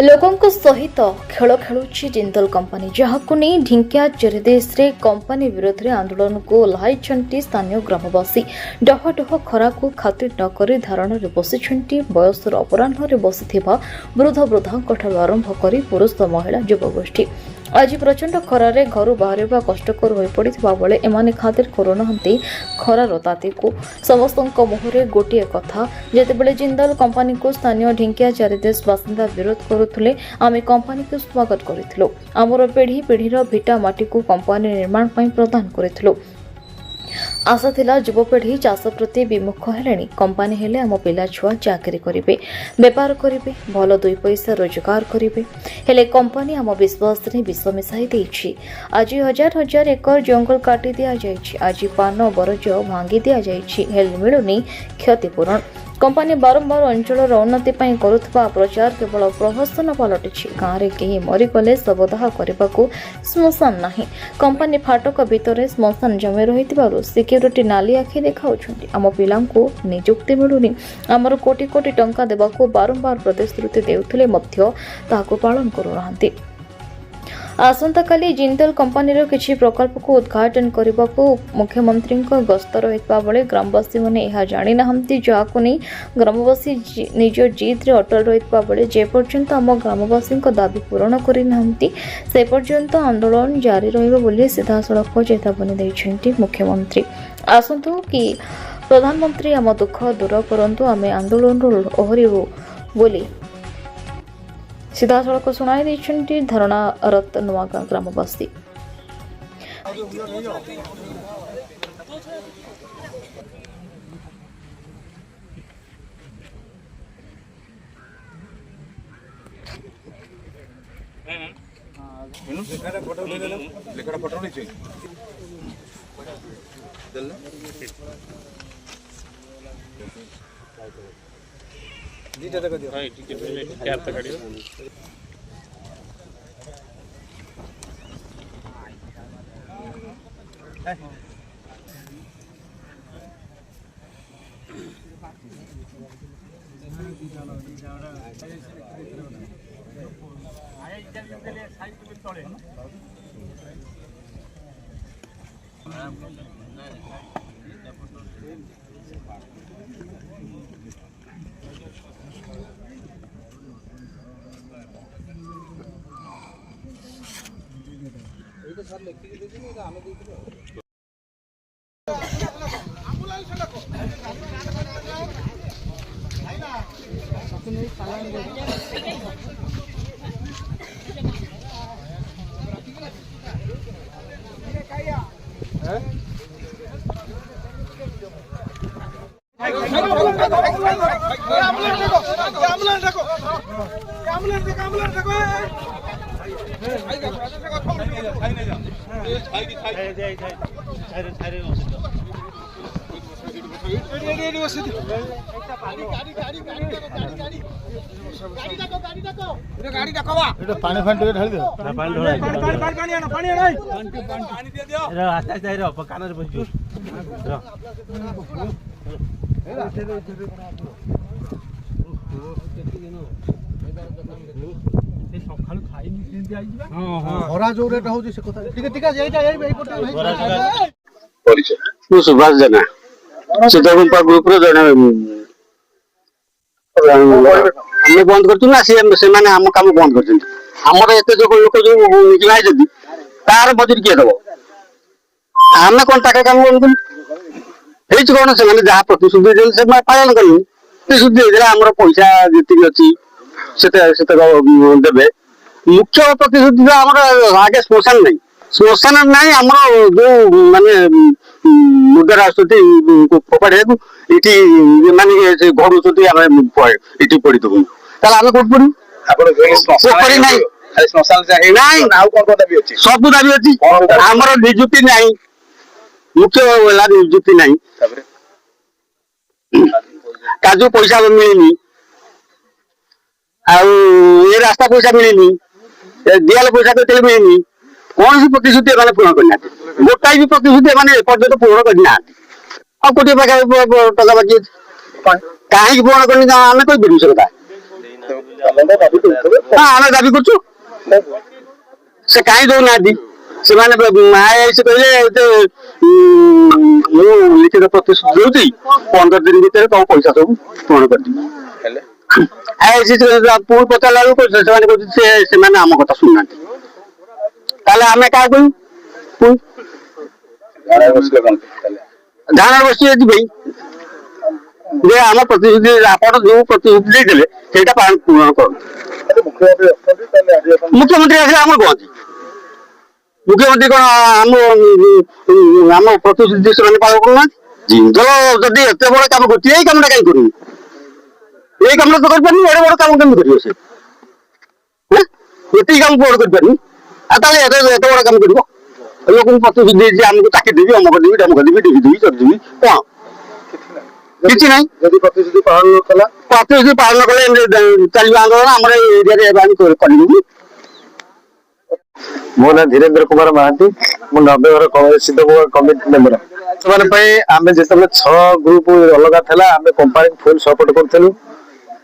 लोकों सहित खेल खेलुछि जिंदल कंपनी जहां नहीं ढिंकिया चेरदेश कंपनी विरोध में आंदोलन को ओह्लाइछन्ति स्थानीय ग्रामवासी डह डह खरा को खातिर नक धारण में बसी बयसर अपराह बसी वृद्ध वृद्धा आरंभ कर पुरुष महिला युवगोष्ठी आज प्रचंड खरारे घर बाहर कष्टकर हो पड़ा बेले एमाने खातिर करुना खरार ताती को समस्त मुहरे गोटे कथा जितेबाला जिंदल कंपनी को स्थानीय ढिंकिया चारिदेश बासिंदा विरोध करुले आम कंपनी को स्वागत करूँ आमर पीढ़ी पीढ़ीर भिटा माटी को कंपनी निर्माण प्रदान करूँ आशा थिला युवपीढ़ी चाष प्रति विमुख हेले कंपनी हेले आम पिला छुआ चाकरी करेंगे बेपार करेंगे भल दुई पैसा रोजगार करेंगे हेले कंपनी आम विश्वास ने विष मिसाई देछि। आज हजार हजार एकर जंगल काटी दिया जाइछि। आज पान बरज भांगी दिया जाइछि हेले मिलुनी क्षतिपूरण। कंपनी बारंबार अंचल उन्नति करुवा प्रचार केवल प्रहसन पलटि गाँव में कहीं मरीगले शवदाह करने को श्मशान नहीं। कंपनी फाटक भितर श्मशान जमी रही सिक्यूरीटी नाली आखि देखा आम पिला निजुक्ति मिलूनी आमर कोटी कोटी टंका देवाक बारंबार प्रतिश्रुति देउथिले मध्य ताहाको पालन करूनाहांती। आसंता काली जिंदल कंपनी किसी प्रकल्प को उद्घाटन करने को मुख्यमंत्री गस्त रही बेले ग्रामवासी मैंने यह जानी ना जहां नहीं ग्रामवासी निज जिद रे अटल रही बेले जेपर्यंत आम ग्रामवासी दाबी पूरण करना से पर्यंत आंदोलन जारी रही सीधा सड़क चेतावनी देते मुख्यमंत्री। आसतु कि प्रधानमंत्री आम दुख दूर करंतु आम आंदोलन ओहरिबु बोली सीधा सड़क शुणाई देते धारणा रत नुआगाँ ग्रामवासी। सुभाष जेना सीतागुंपा ग्रुप जन बंद कर आम कम बंद कर लोक जो तार मजूरी किए दब आम कौन टाका कम बंद कौन से जहाँ प्रतिश्रुति पालन कलु प्रतिश्रुति आम पैसा जी अच्छी देवे मुख्य प्रतिश्रुति तो आम आगे श्मशान नहीं श्मशान नहीं आम जो माने मुद्रा फोपाड़ा माने घड़ुच्च ये पड़ी दबू आम कौट पड़ू सब दाबी अच्छी आमर निजुक्ति ना मुख्य निजुक्ति ना काजू पैसा मिलनी ये रास्ता पैसा मिलनी दियाल पैसा तो मिलनी कौन सी प्रतिश्रुति पूर्ण करना गोटाई भी प्रतिश्रुति पर्यटन पूर्ण करना ଆଉ କୋଟି ପାଖା ଟଙ୍କା ବାକି କहीं पूर्ण करनी आम कोई विषय ହଁ ଆମେ ଦାବି କରୁଛୁ ସେ କାହିଁ ଦଉନାହାନ୍ତି ସେମାନେ ଆଇଆଇସି କହିଲେ ମୁଁ ଲିଖିତ ପ୍ରତିଶ୍ରୁତି ଦଉଛି 15 ଦିନ ଭିତରେ ତମ ପଇସା ସବୁ ପୂରଣ କରିଦେବି ଆଇଆଇସି ପୁଣି ପଚାରିଲା ବେଳକୁ ସେମାନେ କହୁଛନ୍ତି ସେମାନେ ଆମ କଥା ଶୁଣୁନାହାନ୍ତି ତାହେଲେ ଆମେ କାହା କହିବୁ ଧାରଣା ବସି ଏଥିପାଇଁ ଯେ ଆମ ପ୍ରତିଶ୍ରୁତି ଆପଣ ଯୋଉ ପ୍ରତିଶ୍ରୁତି ଦେଇଥିଲେ ସେଇଟା ପୂରଣ କରନ୍ତୁ ମୁଖ୍ୟମନ୍ତ୍ରୀ ଆସିଲେ ଆମର କହନ୍ତି ମୁଖ୍ୟମନ୍ତ୍ରୀ କଣ ଆମ ପ୍ରତିଶ୍ରୁତି ସେମାନେ ପାଳନ କରୁନାହାନ୍ତି ଜିନ୍ଦଲ ଯଦି ଏତେ ବଡ କାମ କରୁଛି ଏଇ କାମଟା କାହିଁ କରୁନି ଏଇ କାମଟା ତ କରିପାରୁନି ଏଡେ ବଡ କାମ କେମିତି କରିବ ସେ ଏତିକି କାମ ବଡ କରିପାରୁନି ଆଉ ତାହେଲେ ଏତେ ବଡ କାମ କରିବ ଲୋକଙ୍କୁ ପ୍ରତିଶ୍ରୁତି ଦେଇଛି ଆମକୁ ଚାକିରି ଦେବି ଅମକ ଦେବି ଡମକ ଦେବି ଡିବି ଦେବି କରିଦେବି କଣ କିଛି ନାହିଁ ଯଦି ପ୍ରତିଶ୍ରୁତି ପାଳନ କଲା ପ୍ରତିଶ୍ରୁତି ପାଳନ କଲେ ଚାଲିବ ଆନ୍ଦୋଳନ ଆମର ଏଇ ଏରିଆରେ ଏବେ ଆମେ କରିଦେବୁ ମୋ ନାଁ ଧୀରେନ୍ଦ୍ର କୁମାର ମହାନ୍ତି ମୁଁ 90 ଘର କମିଟି ମେମ୍ବର ସେମାନେ ପାଇଁ ଆମେ ଯେତେବେଳେ 6 ଗ୍ରୁପ ଅଲଗା ଥିଲା ଆମେ କମ୍ପାନୀ ଫୁଲ ସପୋର୍ଟ କରୁଥିଲୁ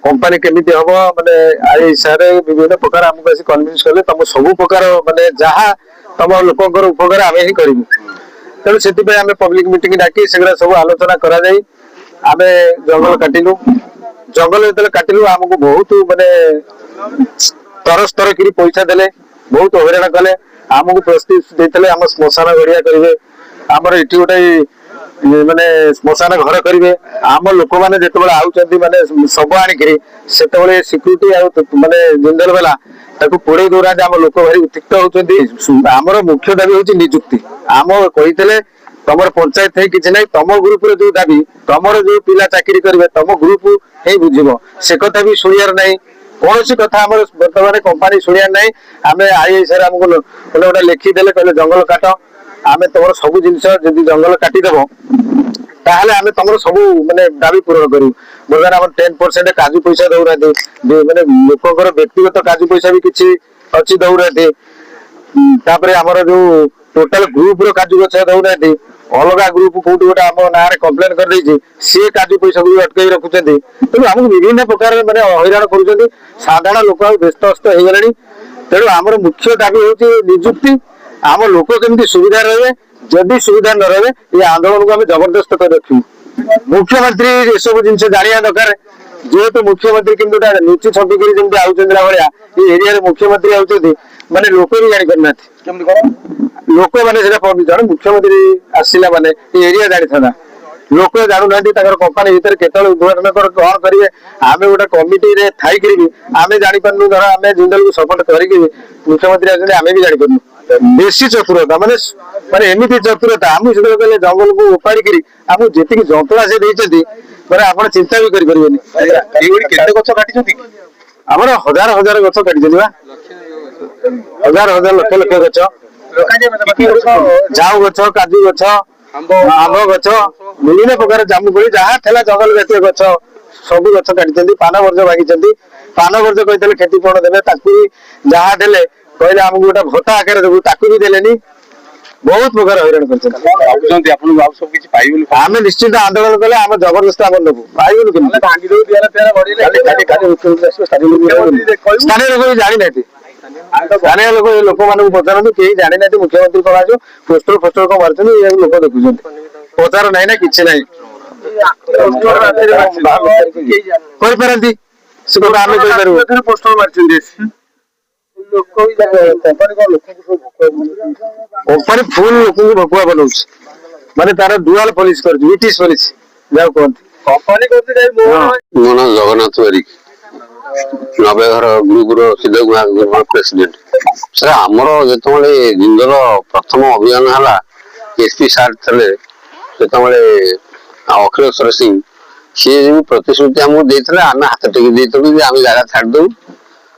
कंपनी केमिति हम माने आई सारे विभिन्न प्रकार हमको ऐसे कन्विंस कले तुम सब प्रकार माने जहाँ तुम लोकंकर उपकार आम ही करूँ तेणु से पब्लिक मीटिंग डाकी से सब आलोचना करा जाई आमे जंगल काटिलु जंगल जो काटिलु आमको बहुत माने तरस तर करी पैसा देले बहुत हईराण कले आमको प्रस्ताव देते आम श्मशान गड़िया करेंगे आमर ये गोटे माने श्मशान घर करेंगे आम लोक मैंने जो आउट माने शव आणिकी से सिक्यूरीटी माने जिंदल बेला पोड़े दौरा आम लोक भारी उत्तिक्त होती आमर मुख्य दाबी हूँ निजुक्ति आम कही तुम पंचायत है कि ना तुम ग्रुप जो दाबी तुम जो पिला चाकरी करेंगे तुम ग्रुप ही बुझब से कथा भी शुणियार ना कौन सी कथा आम बर्तमान कंपानी शुणियार ना आम आईएसआर आमको गोटे लिखिदे कहले जंगल काट आम तुम सब जिन जंगल काटिदेव ताहले आम तुम सब माने दाबी पूरण करूँ बर्तमान आम 10% काजू पैसा दौना माने लोकर व्यक्तिगत काजू पैसा भी किसी अच्छी दौना आमर जो टोटाल ग्रुप रो काजू गछ दौना अलग ग्रुप कौट गोटे आम ना कम्प्लेन कर सी काजू पैसा को भी अटकई रखुच्च तेणु आमको विभिन्न प्रकार माने हईराण कर साधारण लोक व्यस्त अस्त हो गले तेणु आमर मुख्य दाबी हूँ निजुक्ति आम लोक केमती सुविधा रहे जदि सुविधा न रहे ये आंदोलन को आम जबरदस्त कर रखू मुख्यमंत्री ये सब जिन जाना दरकार जेहेतु मुख्यमंत्री किंतु नीति छपिकी जमी आउट भाया ये एरिया मुख्यमंत्री आउट माने लोक भी जानी करना लोक मैंने जन मुख्यमंत्री आसला माने ये एरिया जानी था लोक जानू ना कंपानी भितर केत उद्घाटन कौन करेंगे आम गोटे कमिटी थी आम जापारू धर आम जिंदल को सपोर्ट करके मुख्यमंत्री आम भी जापारू बेसी चतुरता माने माने एमती चतुरता आम से कहले जंगल को उपाड़ी आम जी जंतुआ से मैंने आप चिंता भी करें आमर हजार हजार गछ काटी हजार हजार लक्ष लक्ष गछ झाऊ गछ काजू गछ आंब गछ विभिन्न प्रकार जामुकोली जहाँ था जंगल जातीय गछ सब गछ काटी पान वर्ज भागी पान वर्ज कहते क्षतिपूरण देवे जहाँ देले कहले आमको गोटे भत्ता आकार देवु ताकू भी देलेनी बहुत प्रकार हईराण कर निश्चित आंदोलन कले आम जबरदस्त आम नबू पाइबू स्थानीय लोक भी जानी ना स्थानीय लोक लोक मान पचारती कहीं जानी ना मुख्यमंत्री कौन आज पोस्टर फोस्टर कौन मार्च लोक देखुं पचार ना ना कि पारती से कथा आम पोस्टर मार्च कंपानी फुल लोक भकुआ बनाऊ माने तार डुआल पॉलिश कर ब्रिटिश पॉलिश जाओ कहते कंपानी करते मो नाम जगन्नाथ बारिक 90 घर ग्रुप रो सिद्धकुमार प्रेसिडेंट सर आमर जो जिंदल प्रथम अभियान है एसपी सार थे जो अखिलेश्वर सिंह सी प्रतिश्रुति आमको देते आम हाथ टेकी देलु आम जगह छाड़देव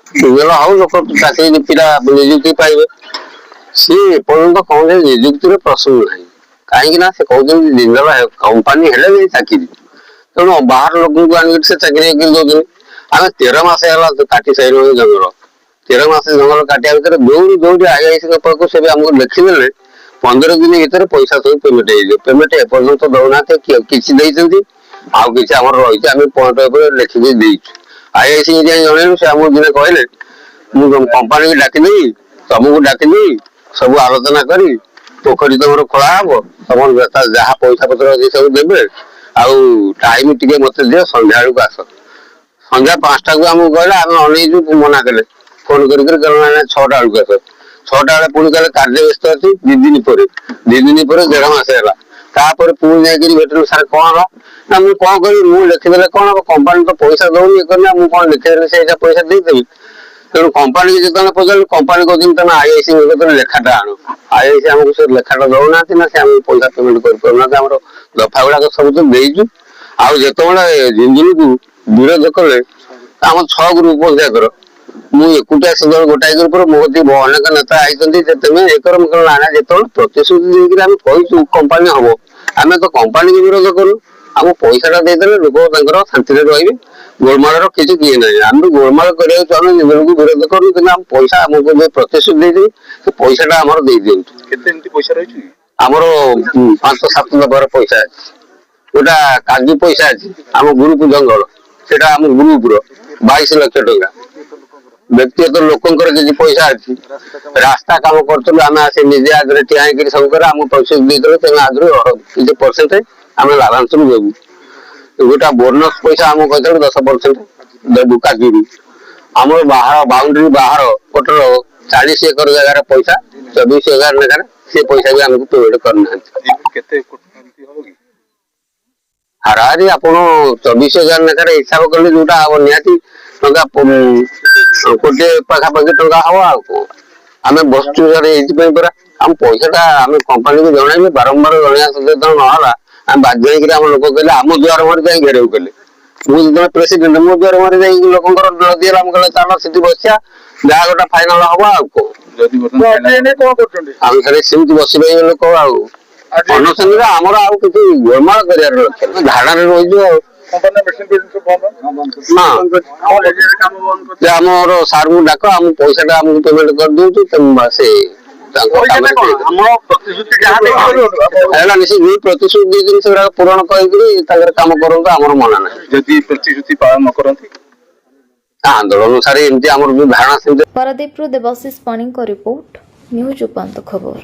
जिंदल हाउ लोक चाकरी पिला निजुक्ति पाइबे सी एपर्यंत कौन निजुक्ति प्रसंग ना कहीं से कहते जिंदल कंपानी है चाकरी तेणु बाहर लोक आन से चाकरी दौर आम 13 मास काटी सारू जंगल 13 मास जंगल काटिया भर दौड़ी दौड़ी आईआईसी पाक से आमको लिखिदे 15 दिन भर पैसा सब पेमेंट पेमेंट एपर्यंत दौना किसी आउ कि रही पॉइंट लिखिकी IIC ଯାଇ ଜଣେଇଲୁ, ସେ ଆମକୁ ଦିନେ କହିଲେ ମୁଁ କମ୍ପାନୀକି ଡାକିଦେବି, ତମକୁ ଡାକିଦେବି, ସବୁ ଆଲୋଚନା କରି ପୋଖରୀ ତମର ଖୋଳା ହବ, ତମର ଯାହା ପଇସା ପତ୍ର ଅଛି ସବୁ ଦେବେ, ଆଉ ଟାଇମ ଟିକେ ମତେ ଦିଅ, ସନ୍ଧ୍ୟା ବେଳକୁ ଆସ। ସନ୍ଧ୍ୟା 5ଟାକୁ ଆମକୁ କହିଲେ, ଆମେ ଅନେଇଛୁ, ମନା କଲେ, ଫୋନ କରିକି କହିଲେ ନା 6ଟା ବେଳକୁ ଆସ। 6ଟା ବେଳେ ପୁଣି କହିଲେ କାର୍ଯ୍ୟ ବ୍ୟସ୍ତ ଅଛି, 2 ଦିନ ପରେ 1.5 ମାସ ହେଲା। ତାପରେ ପୁଣି ଯାଇକିରି ଭେଟିଲୁ, ସାର୍ କଣ ହେଲା ନା ମୁଁ କଣ କରିବି, ମୁଁ ଲେଖିଦେଲେ କଣ ହବ, କମ୍ପାନୀ ତ ପଇସା ଦଉନି, ଇଏ କରିନା, ମୁଁ କଣ ଲେଖିଦେଲେ ସେଇଟା ପଇସା ଦେଇଦେବି। ତେଣୁ କମ୍ପାନୀ କି ଯେତେବେଳେ ପଚାରିଲୁ, କମ୍ପାନୀ କହୁଛନ୍ତି ତମେ IIC ଲେଖାଟା ଆଣୁ। IIC ଆମକୁ ସେ ଲେଖାଟା ଦଉନାହାନ୍ତି ନା, ସେ ଆମକୁ ପଇସା ପେମେଣ୍ଟ କରିପାରୁନାହାନ୍ତି। ଆମର ଦଫା ଗୁଡାକ ସବୁ ତ ଦେଇଛୁ। ଆଉ ଯେତେବେଳେ ଜିଞ୍ଜିଲକୁ ବିରୋଧ କଲେ, ଆମ 6 ଗ୍ରୁପ ପଞ୍ଚାୟତର, ମୁଁ ଏକୁଟିଆ ସେତେବେଳେ ଗୋଟାଏ ଗ୍ରୁପର, ମୋ କତିକି ଅନେକ ନେତା ଆଇଛନ୍ତି ଯେ ତମେ ଏକର ମୁଁ କହିଲି ନା, ଯେତେବେଳେ ପ୍ରତିଶ୍ରୁତି ଦେଇକିରି ଆମେ କହିଛୁ କମ୍ପାନୀ ହବ, ଆମେ ତ କମ୍ପାନୀକୁ ବିରୋଧ କରୁ। ଆମ ପଇସାଟା ଦେଇଦେଲେ ଲୋକ ତାଙ୍କର ଶାନ୍ତିରେ ରହିବେ, ଗୋଳମାଳର କିଛି କିଏ ନାହିଁ। ଆମେ ଗୋଳମାଳ କରିବାକୁ ଚାହୁଁଛୁ, ନିଜକୁ ବିରୋଧ କରୁ, କିନ୍ତୁ ଆମ ପଇସା ଆମକୁ ଯୋଉ ପ୍ରତିଶ୍ରୁତି ଦେଇଦେବେ ସେ ପଇସାଟା ଆମର ଦେଇଦିଅନ୍ତୁ। କେତେ ଏମିତି ପଇସା ରହିଛି? ଆମର 5-7 ଦଫାର ପଇସା ଅଛି। ଯୋଉଟା କାଜୁ ପଇସା ଅଛି ଆମ ଗ୍ରୁପ ଜଙ୍ଗଲ, ସେଟା ଆମ ଗ୍ରୁପର 22 ଲକ୍ଷ ଟଙ୍କା। ବ୍ୟକ୍ତିଗତ ଲୋକଙ୍କର କିଛି ପଇସା ଅଛି। ରାସ୍ତା କାମ କରୁଥିଲୁ, ଆମେ ଆସି ନିଜେ ଆଗରେ ଠିଆ ହେଇକିରି ସବୁ କରି ଆମକୁ ପ୍ରତିଶ୍ରୁତି ଦେଇଦେଲେ, ତେଣୁ ଆଗରୁ କିଛି ପରସେଣ୍ଟ ଆମେ ଲାଭାଂଶରୁ ଦେବୁ। ଗୋଟା ବୋନସ ପଇସା ଆମକୁ କହିଥିଲୁ 10% ଦେବୁ କାଜୁରୁ। ଆମର ବାଉଣ୍ଡ୍ରି ବାହାର ପଟର 40 ଏକର ଜାଗାର ପଇସା 24,000 ଲେଖାରେ, ସେ ପଇସା ବି ଆମକୁ ପେମେଣ୍ଟ କରିନାହାନ୍ତି। କେତେ ହବ କି? ହାରାହାରି ଆପଣ 24,000 ଲେଖାରେ ହିସାବ କଲେ ଯୋଉଟା ହବ ନିହାତି ଟଙ୍କା 1,00,00,000 ପାଖାପାଖି ଟଙ୍କା ହବ। ଆଉ କଣ ଆମେ ବସୁଛୁ ସାର୍ ଏଇଥିପାଇଁ ପରା, ଆମ ପଇସାଟା ଆମେ କମ୍ପାନୀକୁ ଜଣେଇଲେ, ବାରମ୍ବାର ଜଣେଇବା ସଚେତନ ନହେଲା, ଆମେ ବାଧ୍ୟ ହେଇକିରି ଆମ ଲୋକ କହିଲେ ଆମ ଦୁଆର ମୁହଁରେ ଯାଇ ଘେରାଉ କଲେ। ମୁଁ ଯେତେବେଳେ ପ୍ରେସିଡେଣ୍ଟ, ମୋ ଦୁଆର ମୁହଁରେ ଯାଇକି ଲୋକଙ୍କର ନଦୀ ହେଲା, ମୁଁ କହିଲେ ଚାଲ ସେଠି ବସିବା, ଯାହା ଗୋଟେ ଫାଇନାଲ ହବ। ଆଉ କଣ ଆମେ ଖାଲି ସେମିତି ବସି ରହିବେ ଲୋକ। ଆଉ ଅନଶନରେ ଆମର ଆଉ କିଛି ଗୋଳମାଳ କରିବାର ଲକ୍ଷ୍ୟ ନାହିଁ, ଧାରଣାରେ ରହିଛୁ। ଆଉ ଆମର ସାର୍ଙ୍କୁ ଡାକ, ଆମ ପଇସାଟା ଆମକୁ ପେମେଣ୍ଟ କରିଦଉଛୁ, ସେ ହେଲାନି, ସେ ଯୋଉ ପ୍ରତିଶ୍ରୁତି ଦେଇଛନ୍ତି ସେଗୁଡାକ ପୂରଣ କରିକିରି ତାଙ୍କର କାମ କରନ୍ତୁ, ଆମର ମନା ନାହିଁ। ଯଦି ପ୍ରତିଶ୍ରୁତି ପାଳନ ନ କରନ୍ତି ଆନ୍ଦୋଳନ ସାରି ଏମିତି ଆମର ଯୋଉ ଧାରଣା ସେମିତି। ପାରାଦୀପରୁ ଦେବାଶିଷ ପାଣିଙ୍କ ରିପୋର୍ଟ, ନ୍ୟୁଜ ଉପାନ୍ତ ଖବର।